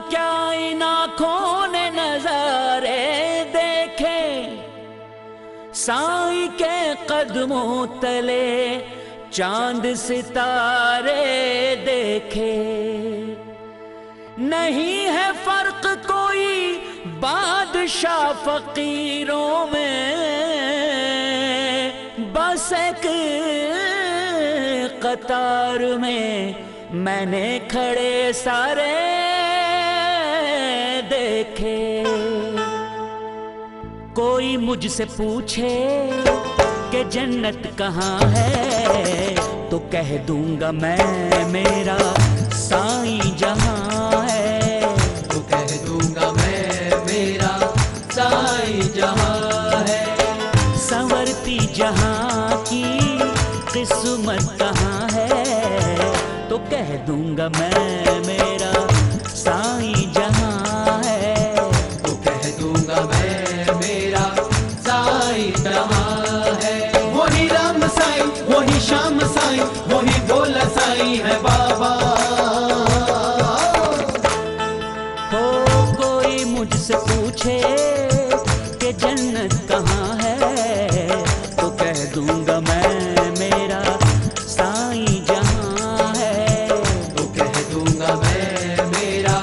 क्या इन आँखों ने नजारे देखे, साईं के कदमों तले चांद सितारे देखे। नहीं है फर्क कोई बादशाह फकीरों में, बस एक कतार में मैंने खड़े सारे देखे। कोई मुझसे पूछे कि जन्नत कहाँ है, तो कह दूंगा मैं मेरा साईं जहाँ है। तो कह दूंगा मैं मेरा साईं जहाँ है। संवरती जहाँ की किस्मत कहाँ है, तो कह दूंगा मैं मेरा साईं जहाँ है। तो कह दूंगा मैं मेरा साईं जहाँ है। वही राम साईं, वही श्याम साईं, वही भोला साईं है बाबा। हो कोई मुझसे पूछे कि जन्नत कहाँ है, तो कह दूंगा मैं मेरा साईं जहाँ है। तो कह दूंगा मैं मेरा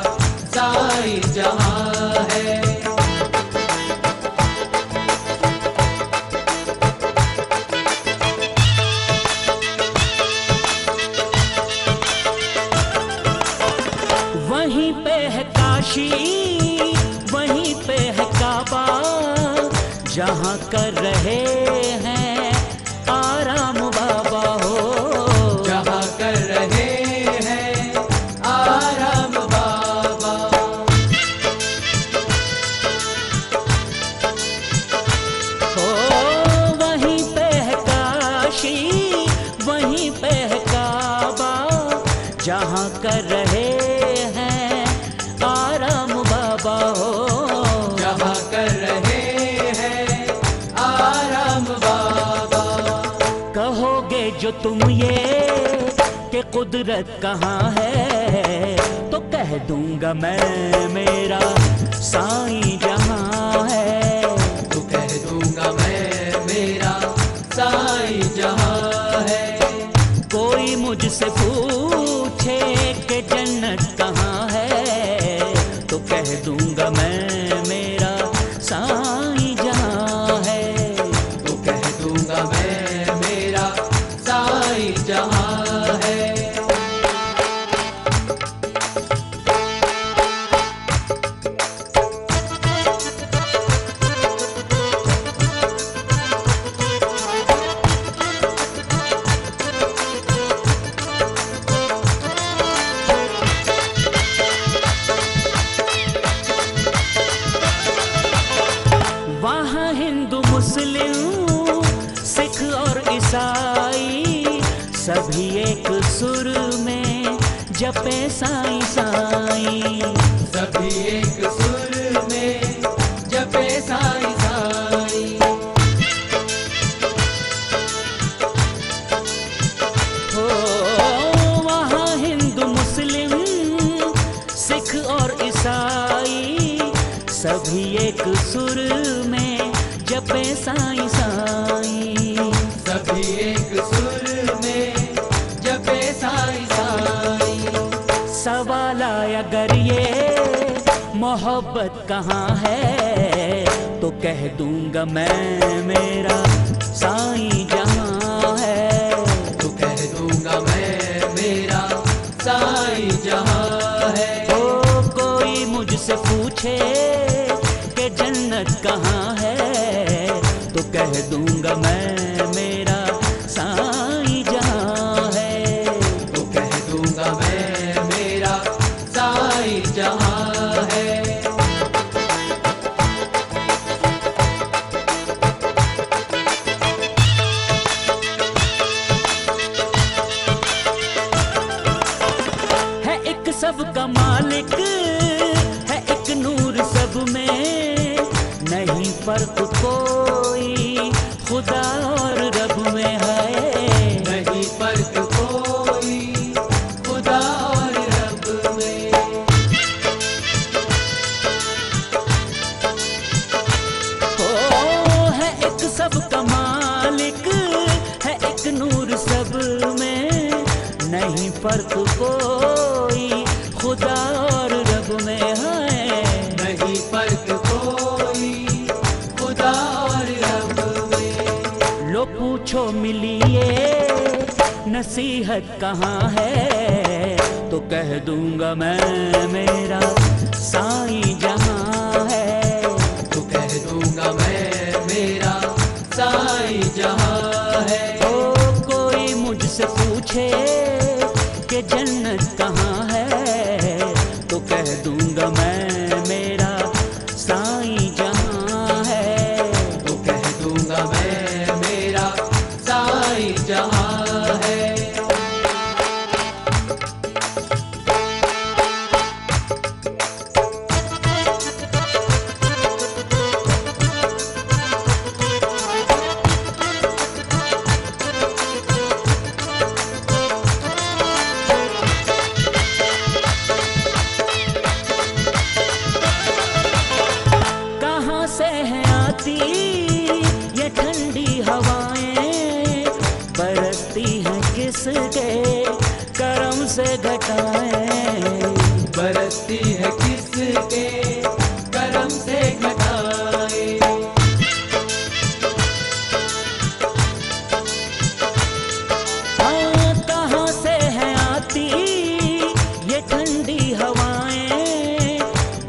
साईं जहाँ है। वहीं पे है काशी, वहीं पे है काबा, जहाँ कर रहे हैं आराम बाबा हो। जहाँ कर रहे हैं आराम बाबा। हो वहीं पे है काशी, वहीं पे है काबा, जहाँ कर रहे हैं आराम बाबा हो। जहाँ कर रहे हैं आराम बाबा। कहोगे जो तुम ये कि कुदरत कहाँ है, तो कह दूंगा मैं मेरा साईं जहाँ है। तो कह दूंगा मैं मेरा साईं जहाँ है। कोई मुझसे पूछे कि जन्नत कहाँ है, तो कह दूंगा मैं मेरा साईं जहाँ है। तो कह दूंगा मैं मेरा साईं जहाँ है। वहाँ हिंदू मुस्लिम सिख और ईसाई सभी एक सुर में जपे साईं साईं। सभी एक सुर में जपे साईं साईं। हो वहाँ हिंदू मुस्लिम सिख और ईसाई सभी एक सुर में जपे साईं साईं। सभी एक सुर में जपे साईं साईं। सवाल आया अगर ये मोहब्बत कहाँ है, तो कह दूंगा मैं मेरा साईं जहाँ है। तो कह दूंगा मैं मेरा साईं जहाँ है। ओ कोई मुझसे पूछे कि जन्नत कहाँ है, तो कह दूंगा मैं मेरा साईं जहाँ है। तो कह दूंगा मैं मेरा साईं जहाँ है। है एक सबका मालिक, है एक नूर सब में, नहीं फर्क कोई खुदा और रब में है। नहीं फर्क कोई खुदा और रब में। नसीहत कहाँ है, तो कह दूंगा मैं मेरा साईं जहाँ है। तो कह दूंगा मैं मेरा साईं जहाँ है। ओ कोई मुझसे पूछे कि जन्नत कहाँ है, तो कह दूंगा मैं मेरा साईं जहाँ है। तो कह दूंगा मैं मेरा साईं जहाँ है। कहाँ से है आती ये ठंडी हवाएं, बरसती हैं किसके करम से घटाएं। बरसती है किसके करम से घटाए। हाँ, कहाँ से है आती ये ठंडी हवाएं,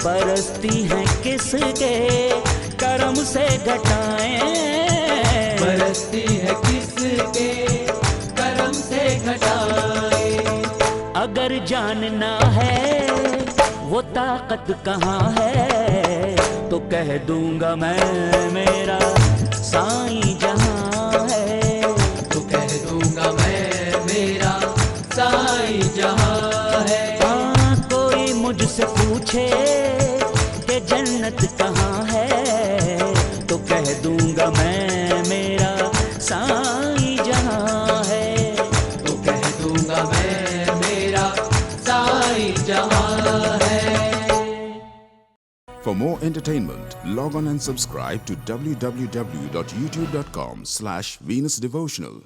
बरसती हैं किसके करम से घटाएं। बरसती है किसके करम से घटाए। अगर जानना है वो ताकत कहाँ है, तो कह दूंगा मैं मेरा साईं जहाँ है। तो कह दूंगा मैं मेरा साईं जहाँ है। हाँ, कोई मुझसे पूछे कि जन्नत कहाँ है, तो कह दूंगा मैं मेरा साईं जहाँ है। तो कह दूंगा मैं मेरा साईं जहाँ है। For more entertainment, log on and subscribe to www.youtube.com/VenusDevotional.